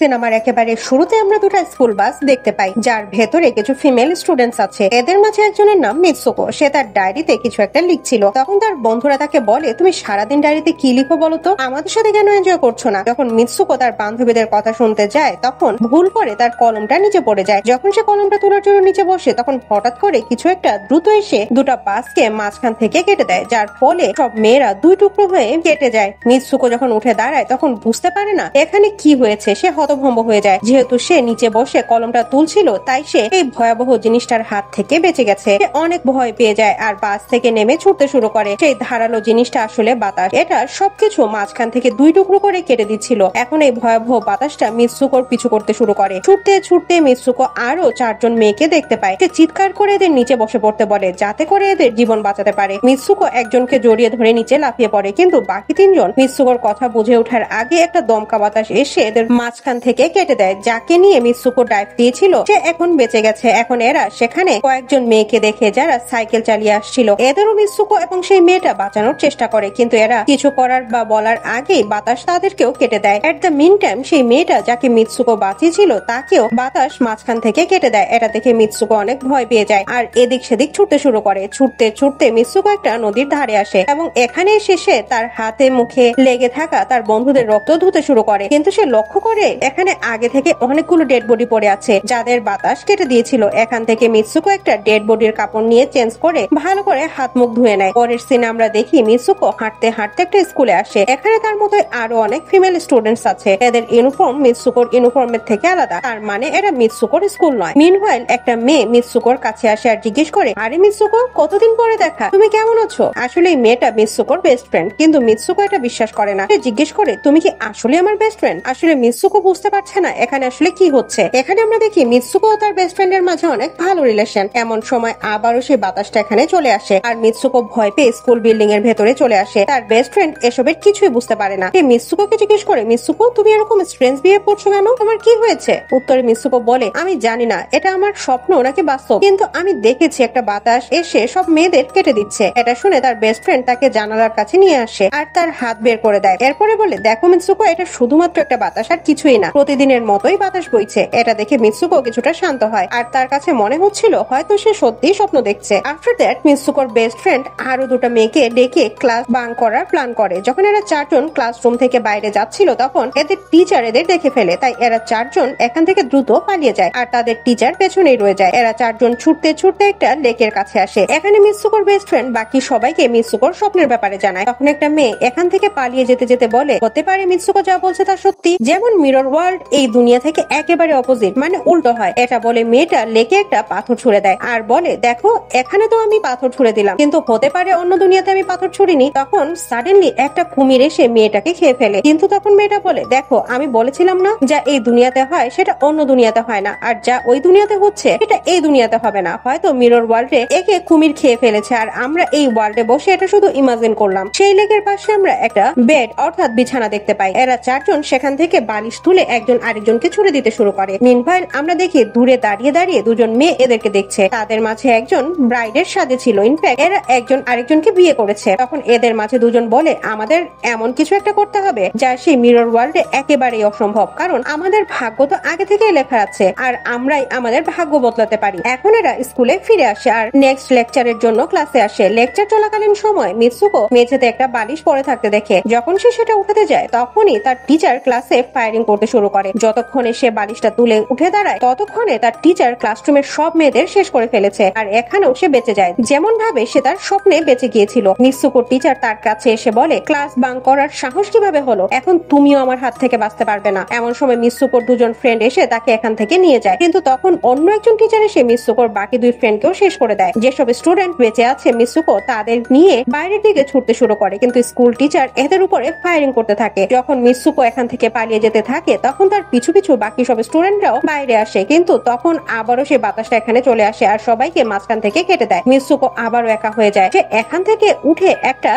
সিনেমার একেবারে শুরুতে আমরা দুটো স্কুল বাস দেখতে পাই, যার ভেতরে কিছু ফিমেল স্টুডেন্টস আছে। এদের মাঝে একজনের নাম মিৎসুকো। সে তার ডায়েরিতে কিছু একটা লিখছিল। তখন তার বন্ধুরা তাকে বলে, তুমি সারাদিন ডায়েরিতে কি লিখো বলো তো, আমাদের সাথে কেন এনজয় করছো না? যখন মিৎসুকো তার বান্ধবীদের কথা শুনতে যায়, তখন ভুল করে তার কলমটা নিচে পড়ে যায়। যখন সে কলমটা তোলার জন্য নিচে বসে, তখন হঠাৎ করে কিছু একটা দ্রুত এসে দুটা বাসকে মাঝখান থেকে কেটে দেয়, যার ফলে সব মেয়েরা দুই টুকরো হয়ে কেটে যায়। মিৎসুকো যখন উঠে দাঁড়ায়, তখন বুঝতে পারে না এখানে কি হয়েছে। সে হতভম্ব হয়ে যায়। যেহেতু সে নিচে বসে কলমটা তুলছিল, তাই সে এই ভয়াবহ জিনিসটার হাত থেকে বেঁচে গেছে। সে অনেক ভয় পেয়ে যায় আর বাস থেকে নেমে ছুটতে শুরু করে। সেই ধারালো জিনিসটা আসলে বাতাস। এটা সবকিছু মাঝখান থেকে দুই টুকরো করে কেটে দিচ্ছিল। এখন এই ভয়াবহ বাতাসটা মিৎসুকোর পিছু করতে শুরু করে। ছুটতে ছুটতে মিৎসুকো আরো চারজন মেয়েকে দেখতে পায়। সে চিৎকার করে এদের নিচে বসে পড়তে বলে, যাতে করে এদের জীবন বাঁচাতে পারে। মিৎসুকো একজনকে জড়িয়ে ধরে নিচে লাফিয়ে পড়ে, কিন্তু বাকি তিনজন মিৎসুকোর কথা বুঝে ওঠার আগে একটা দমকা বাতাস এসে এদের মাঝখান থেকে কেটে দেয়। যাকে নিয়ে মিৎসুকো ডাইভ দিয়েছিল, সে এখন বেঁচে গেছে। এখন এরা সেখানে কয়েকজন মেয়েকে দেখে যারা সাইকেল চালিয়ে আসছিল। এদেরও মিৎসুকো এবং সেই মেয়েটা বাঁচানোর চেষ্টা করে, কিন্তু এরা কিছু করার বা বলার আগেই বাতাস তাদেরকেও কেটে দেয়। এট দ্য মিন টাইম সেই মেয়েটা যাকে মিৎসুকো বাঁচিয়েছিল, তাকেও বাতাস মাঝখান থেকে কেটে দেয়। এটা দেখে মিৎসুকো অনেক ভয় পেয়ে যায় আর এদিক সেদিক ছুটতে শুরু করে। ছুটতে ছুটতে মিৎসুকো একটা নদীর ধারে আসে এবং এখানে এসে সে তার হাতে মুখে লেগে থাকা তার বন্ধুদের রক্ত ধুতে শুরু করে। কিন্তু সে লক্ষ্য করে এখানে আগে থেকে অনেকগুলো ডেড বডি পড়ে আছে, যাদের বাতাস কেটে দিয়েছিল। এখান থেকে মিৎসুকো একটা ডেড বডির কাপড় নিয়ে চেঞ্জ করে ভালো করে হাত মুখ ধুয়ে নেয়। পরের সিনে আমরা দেখি মিৎসুকো হাঁটতে হাঁটতে একটা স্কুলে আসে। এখানে তার মতো আরো অনেক ফিমেল স্টুডেন্টস আছে। এদের ইউনিফর্ম মিৎসুকোর ইউনিফর্মের থেকে আলাদা, তার মানে এরা মিৎসুকোর স্কুল নয়। মিনওয়াইল একটা মেয়ে মিৎসুকোর কাছে আসে আর জিজ্ঞেস করে, আরে মিৎসুকো, কতদিন পরে দেখা, তুমি কেমন আছো? আসলে এই মেয়েটা মিৎসুকোর বেস্ট ফ্রেন্ড, কিন্তু মিৎসুকো এটা বিশ্বাস করে না। সে জিজ্ঞেস করে, তুমি কি আসলে আমার বেস্ট ফ্রেন্ড? আসলে মিৎসুকো বুঝতে পারছে না এখানে আসলে কি হচ্ছে। এখানে আমরা দেখি মিৎসুকো ও তার বেস্ট ফ্রেন্ডের মাঝে অনেক ভালো রিলেশন। এমন সময় আবারও সেই বাতাসটা এখানে চলে আসে আর মিৎসুকো ভয় পেয়ে স্কুল বিল্ডিং এর ভেতরে চলে আসে। তার বেস্ট ফ্রেন্ড এসবের কিছুই বুঝতে পারে না। সে মিৎসুকোকে জিজ্ঞেস করে, মিৎসুকো, তুমি এরকম স্ট্রেঞ্জ বিহেভ করছো কেন? তোমার কি হয়েছে? উত্তরে মিৎসুকো বলে, আমি জানি না এটা আমার স্বপ্ন নাকি বাস্তব, কিন্তু আমি দেখেছি একটা বাতাস এসে সব মেয়েদের কেটে দিচ্ছে। এটা শুনে তার বেস্ট ফ্রেন্ড তাকে জানালার কাছে নিয়ে আসে আর তার হাত বের করে দেয়। এরপরে বলে, দেখো মিৎসুকো, এটা শুধুমাত্র একটা বাতাস আর কিছুই না, প্রতিদিনের মতোই বাতাস বইছে। এটা দেখে মিৎসুকো কিছুটা শান্ত হয় আর তার কাছে মনে হচ্ছিল হয়তো সে সত্যি স্বপ্ন দেখছে। আফটার দ্যাট মিৎসুকোর বেস্ট ফ্রেন্ড আরো দুটো মেয়েকে ডেকে ক্লাস বাঙ্ক করার প্ল্যান করে। যখন এরা চারজন ক্লাসরুম থেকে বাইরে যাচ্ছিল, তখন এদের টিচার এদের দেখে ফেলে। তাই এরা চারজন এখান থেকে দ্রুত পালিয়ে যায় আর তাদের টিচার পেছনেই রয়ে যায়। এরা চারজন ছুটতে ছুটতে একটা লেকের কাছে আসে। এখানে মিৎসুকোর বেস্ট ফ্রেন্ড বাকি সবাইকে মিৎসুকোর স্বপ্নের ব্যাপারে জানায়। তখন একটা মেয়ে এখান থেকে পালিয়ে যেতে যেতে বলে, হতে পারে মিৎসুকো যা বলছে তা সত্যি, যেমন মিরর ওয়ার্ল্ড এই দুনিয়া থেকে একেবারে অপোজিট, মানে উল্টো হয়। এটা বলে মেয়েটা লেকে একটা পাথর ছুঁড়ে দেয় আর বলে, দেখো এখানে তো আমি পাথর ছুঁড়ে দিলাম, কিন্তু হতে পারে অন্য দুনিয়াতে আমি পাথর ছুঁড়িনি। তখন সাডেনলি একটা কুমির এসে মেয়েটাকে খেয়ে ফেলে। কিন্তু তখন মেয়েটা বলে, দেখো আমি বলেছিলাম না, যা এই দুনিয়াতে হয় সেটা অন্য দুনিয়াতে হয় না, আর যা ওই দুনিয়াতে হচ্ছে এটা এই দুনিয়াতে হবে না। হয়তো মিরর ওয়ার্ল্ডে একে কুমির খেয়ে ফেলেছে আর আমরা এই ওয়ার্ল্ডে বসে এটা শুধু ইমাজিন করলাম। সেই লেকের পাশে আমরা একটা বেড অর্থাৎ বিছানা দেখতে পাই। এরা চারজন সেখান থেকে বালিশ তুলে একজন আরেকজনকে ছুড়ে দিতে শুরু করে। মিনভাইল আমরা দেখি দূরে দাঁড়িয়ে দাঁড়িয়ে দুজন মেয়ে এদেরকে দেখছে। তাদের মাঝে একজন ব্রাইডের সাজে ছিল, ইনফ্যাক্ট এরা একজন আরেকজনকে বিয়ে করেছে। তখন এদের মাঝে দুজন বলে, আমাদের এমন কিছু একটা করতে হবে যা সেই মিরর ওয়ার্ল্ডে একেবারেই অসম্ভব, কারণ আমাদের ভাগ্য তো আগে থেকেই লেখা আছে আর আমরাই আমাদের ভাগ্য বদলাতে পারি। এখন এরা স্কুলে ফিরে আসে আর নেক্সট লেকচারের জন্য ক্লাসে আসে। লেকচার চলাকালীন সময় মিৎসুকো মেঝেতে একটা বালিশ পড়ে থাকতে দেখে। যখন সে সেটা উঠাতে যায়, তখনই তার টিচার ক্লাসে ফায়ারিং করতে শুরু করে। যতক্ষণে সে বালিশটা তুলে উঠে দাঁড়ায়, ততক্ষণে তার টিচার ক্লাসরুমের সব মেয়েদের শেষ করে ফেলেছে আর এখানেও সে বেঁচে যায়, যেমন ভাবে সে তার স্বপ্নে বেঁচে গিয়েছিল। মিৎসুকোর টিচার তার কাছে এসে বলে, ক্লাস বাঙ্ক করার সাহস কিভাবে হলো? এখন তুমিও আমার হাত থেকে বাঁচতে পারবে না। এমন সময় মিৎসুকোর দুজন ফ্রেন্ড এসে তাকে এখান থেকে নিয়ে যায়, কিন্তু তখন অন্য একজন টিচার এসে মিৎসুকোর বাকি দুই ফ্রেন্ডকেও শেষ করে দেয়। যেসব স্টুডেন্ট বেঁচে আছে, মিৎসুকো তাদের নিয়ে বাইরের দিকে ছুটতে শুরু করে, কিন্তু স্কুল টিচার এদের উপরে ফায়ারিং করতে থাকে। যখন মিৎসুকো এখান থেকে পালিয়ে যেতে থাকে, তখন তার পিছু পিছু বাকি সব স্টুডেন্টরাও বাইরে আসে, কিন্তু তখন আবারও সেই বাতাসটা এখানে চলে আসে আর সবাইকে মাঝখান থেকে কেটে দেয়। মিৎসুকো আবারও একা হয়ে যায়। সে এখান থেকে উঠে একটা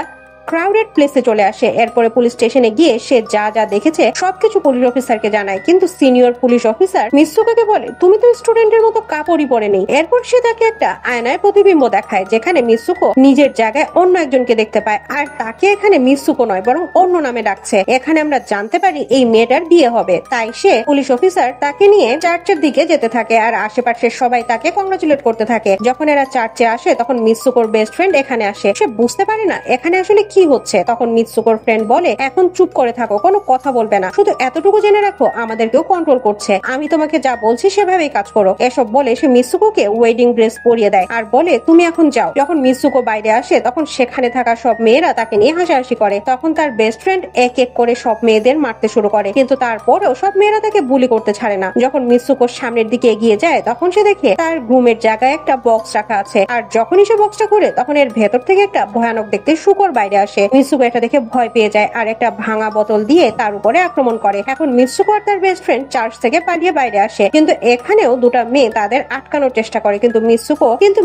ক্রাউডেড প্লেসে চলে আসে। এরপরে পুলিশ স্টেশনে গিয়ে সে যা যা দেখেছে সবকিছু পুলিশ অফিসারকে জানায়, কিন্তু সিনিয়র পুলিশ অফিসার মিৎসুকোকে বলে তুমি তো স্টুডেন্টের মতো কাপড়ই পরে নেই। এরপর সে তাকে একটা আয়নায় প্রতিবিম্ব দেখায় যেখানে মিৎসুকো নিজের জায়গায় অন্য একজনকে দেখতে পায়, আর তাকে এখানে মিৎসুকো নয় বরং অন্য নামে ডাকছে। এখানে আমরা জানতে পারি এই মেয়েটার বিয়ে হবে, তাই সে পুলিশ অফিসার তাকে নিয়ে চার্চের দিকে যেতে থাকে আর আশেপাশের সবাই তাকে কংগ্রাচুলেট করতে থাকে। যখন এরা চার্চে আসে তখন মিৎসুকোর বেস্ট ফ্রেন্ড এখানে আসে। সে বুঝতে পারে না এখানে আসলে কি হচ্ছে। তখন মিৎসুকোর ফ্রেন্ড বলে এখন চুপ করে থাকো, কোনো কথা বলবে না, শুধু এতটুকু জেনে রাখো আমাদেরকেও কন্ট্রোল করছে, আমি তোমাকে যা বলছি সেভাবেই কাজ করো। এসব বলে সে মিৎসুকোকে ওয়েডিং ড্রেস পরিয়ে দেয় আর বলে তুমি এখন যাও। যখন মিৎসুকো বাইরে আসে তখন সেখানে থাকা সব মেয়েরা তাকে নিয়ে হাসাহাসি করে। তখন তার বেস্ট ফ্রেন্ড এক এক করে সব মেয়েদের মারতে শুরু করে, কিন্তু তারপরেও সব মেয়েরা তাকে বুলি করতে ছাড়ে না। যখন মিৎসুকোর সামনের দিকে এগিয়ে যায় তখন সে দেখে তার রুমের জায়গায় একটা বক্স রাখা আছে, আর যখনই সে বক্সটা খুলে তখন এর ভেতর থেকে একটা ভয়ানক দেখতে শূকর বাইরে আসে। মিৎসুকো এটা দেখে ভয় পেয়ে যায় আর একটা ভাঙা বোতল দিয়ে তার উপরে আক্রমণ করে। এখন মিৎসুকো আর তার বেস্ট ফ্রেন্ড চার্চ থেকে পালিয়ে বাইরে আসে, কিন্তু এখানেও দুটা মেয়ে তাদের আটকানোর চেষ্টা করে, কিন্তু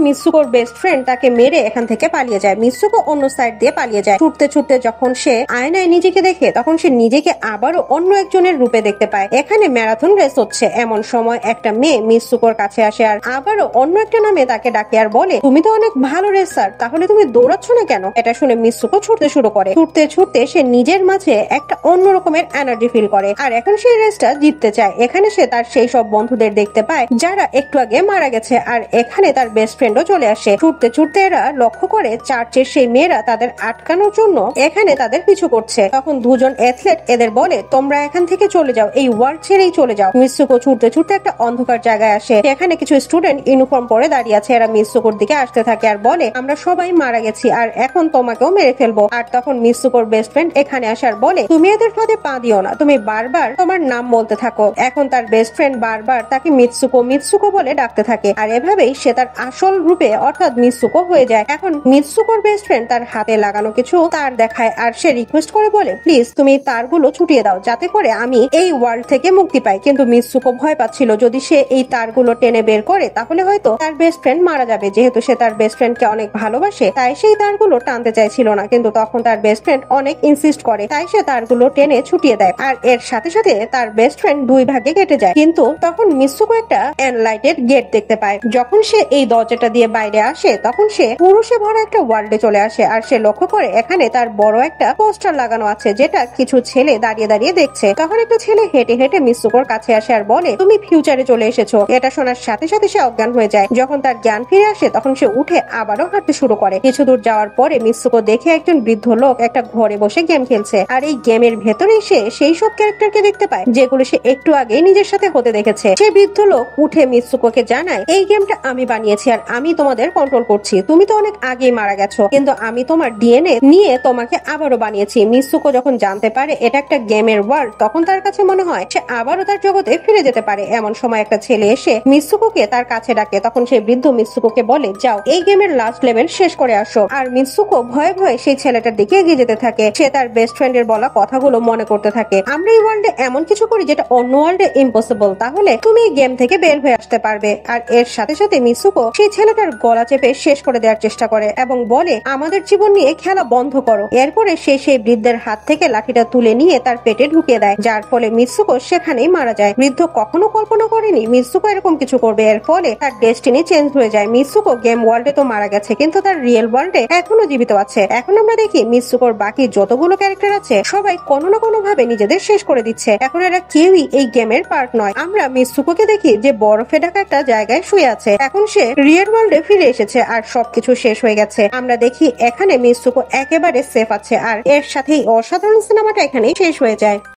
মিৎসুকোর বেস্ট ফ্রেন্ড তাকে মেরে এখান থেকে পালিয়ে যায়। মিৎসুকো অন্য সাইড দিয়ে পালিয়ে যায়। ছুটতে ছুটতে যখন সে আয়নায় নিজেকে দেখে তখন সে নিজেকে আবারও অন্য একজনের রূপে দেখতে পায়। এখানে ম্যারাথন রেস হচ্ছে। এমন সময় একটা মেয়ে মিৎসুকোর কাছে আসে আর আবারও অন্য একটা নামে তাকে ডাকে আর বলে তুমি তো অনেক ভালো রেসার, তাহলে তুমি দৌড়াচ্ছ না কেন? এটা শুনে মিৎসুকো ছুটতে শুরু করে। ছুটতে ছুটতে সে নিজের মাঝে একটা অন্য রকমের এনার্জি ফিল করে আর এখন সেই রেসটা জিততে চায়। এখানে সে তার সেই সব বন্ধুদের দেখতে পায় যারা একটু আগে মারা গেছে, আর এখানে তার বেস্ট ফ্রেন্ডও চলে আসে। ছুটতে ছুটতে এরা লক্ষ্য করে চার্চের সেই মেয়েরা তাদের আটকানোর জন্য এখানে তাদের পিছু করছে। তখন দুজন অ্যাথলেট এদের বলে তোমরা এখান থেকে চলে যাও, এই ওয়ার্ল্ড ছেড়েই চলে যাও। মিৎসুকো ছুটতে ছুটতে একটা অন্ধকার জায়গায় আসে। এখানে কিছু স্টুডেন্ট ইউনিফর্ম পরে দাঁড়িয়ে আছে। এরা মিৎসুকোর দিকে আসতে থাকে আর বলে আমরা সবাই মারা গেছি আর এখন তোমাকেও মেরে ফেলবো। আর তখন মিৎসুকোর বেস্ট ফ্রেন্ড এখানে আসার বলে তুমি এদের ফাঁদে পা দিও না, তুমি বারবার তোমার নাম বলতে থাকো। এখন তার বেস্ট ফ্রেন্ড বারবার তাকে মিৎসুকো বলে ডাকতে থাকে আর এভাবেই সে তার আসল রূপে অর্থাৎ মিৎসুকো হয়ে যায়। এখন মিৎসুকোর বেস্ট ফ্রেন্ড তার হাতে লাগানো কিছু তার দেখায় আর সে রিকোয়েস্ট করে বলে প্লিজ তুমি তারগুলো ছুটিয়ে দাও যাতে করে আমি এই ওয়ার্ল্ড থেকে মুক্তি পাই। কিন্তু মিৎসুকো ভয় পাচ্ছিল যদি সে এই তারগুলো টেনে বের করে তাহলে হয়তো তার বেস্ট ফ্রেন্ড মারা যাবে। যেহেতু সে তার বেস্ট ফ্রেন্ডকে অনেক ভালোবাসে তাই সেই তারগুলো টানতে চাইছিল না, কিন্তু তখন তার বেস্ট ফ্রেন্ড অনেক ইনসিস্ট করে তাই সে তারগুলো টেনে ছুটিয়ে দেয় আর এর সাথে সাথে তার বেস্ট ফ্রেন্ড দুই ভাগে কেটে যায়। কিন্তু তখন মিৎসুকো একটা এনলাইটেড গেট দেখতে পায়। যখন সে এই দরজাটা দিয়ে বাইরে আসে তখন সে পুরুষে ভরা একটা ওয়ার্ল্ডে চলে আসে আর সে লক্ষ্য করে এখানে তার বড় একটা পোস্টার লাগানো আছে যেটা কিছু ছেলে দাঁড়িয়ে দাঁড়িয়ে দেখছে। তখন একটা ছেলে হেঁটে হেঁটে মিৎসুকোর কাছে আসে আর বলে তুমি ফিউচারে চলে এসেছো। এটা শোনার সাথে সাথে সে অজ্ঞান হয়ে যায়। যখন তার জ্ঞান ফিরে আসে তখন সে উঠে আবারও হাঁটতে শুরু করে। কিছু দূর যাওয়ার পরে মিৎসুকো দেখে একজন বৃদ্ধ লোক একটা ঘরে বসে গেম খেলছে আর এই গেমের ভেতরেই সে সেই সব ক্যারেক্টারকে দেখতে পায় যেগুলো সে একটু আগে নিজের সাথে হতে দেখেছে। সে বৃদ্ধ লোক উঠে মিৎসুকোকে জানায় এই গেমটা আমি বানিয়েছি আর আমি তোমাদের কন্ট্রোল করছি। তুমি তো অনেক আগেই মারা গেছো কিন্তু আমি তোমার ডিএনএ নিয়ে তোমাকে আবারও বানিয়েছি। মিৎসুকো যখন জানতে পারে এটা একটা গেমের ওয়ার্ল্ড তখন তার কাছে মনে হয় সে আবারও তার জগতে ফিরে যেতে পারে। এমন সময় একটা ছেলে এসে মিৎসুকোকে তার কাছে ডাকে। তখন সেই বৃদ্ধ মিৎসুকোকে বলে যাও এই গেমের লাস্ট লেভেল শেষ করে আসো। আর মিৎসুকো ভয়ে ভয়ে সেই ছেলেটার দিকে এগিয়ে যেতে থাকে। সে তার বেস্ট ফ্রেন্ডের বলা কথাগুলো মনে করতে থাকে। আমরা এই ওয়ার্ল্ডে এমন কিছু করি যেটা অন্য ওয়ার্ল্ডে ইম্পসিবল, তাহলে তুমি এই গেম থেকে বের হয়ে আসতে পারবে। আর এর সাথে সাথে মিৎসুকো সেই ছেলেটার গলা চেপে শেষ করে দেওয়ার চেষ্টা করে এবং বলে আমাদের জীবন নিয়ে খেলা বন্ধ করো। এরপরে সে সেই বৃদ্ধের হাত থেকে লাঠিটা তুলে নিয়ে তার পেটে ঢুকিয়ে দেয় যার ফলে মিৎসুকো সেখানেই মারা যায়। বৃদ্ধ কখনো কল্পনা করেনি মিৎসুকো এরকম কিছু করবে। এর ফলে তার ডেস্টিনি চেঞ্জ হয়ে যায়। মিৎসুকো গেম ওয়ার্ল্ডে তো মারা গেছে কিন্তু তার রিয়েল ওয়ার্ল্ডে এখনো জীবিত আছে। এখন আমরা দেখি মিৎসুকোর বাকি যতগুলো ক্যারেক্টার আছে সবাই কোনো না কোনো ভাবে নিজেদের শেষ করে দিচ্ছে। এখন এরা কেউই এই গেমের পার্ট নয়। আমরা মিৎসুকোকে দেখি যে বরফে ঢাকা একটা জায়গায় শুয়ে আছে। এখন সে রিয়েল ওয়ার্ল্ডে ফিরে এসেছে আর সবকিছু শেষ হয়ে গেছে। আমরা দেখি এখানে মিৎসুকো একেবারে সেফ আছে আর এর সাথেই অসাধারণ সিনেমাটা এখানেই শেষ হয়ে যায়।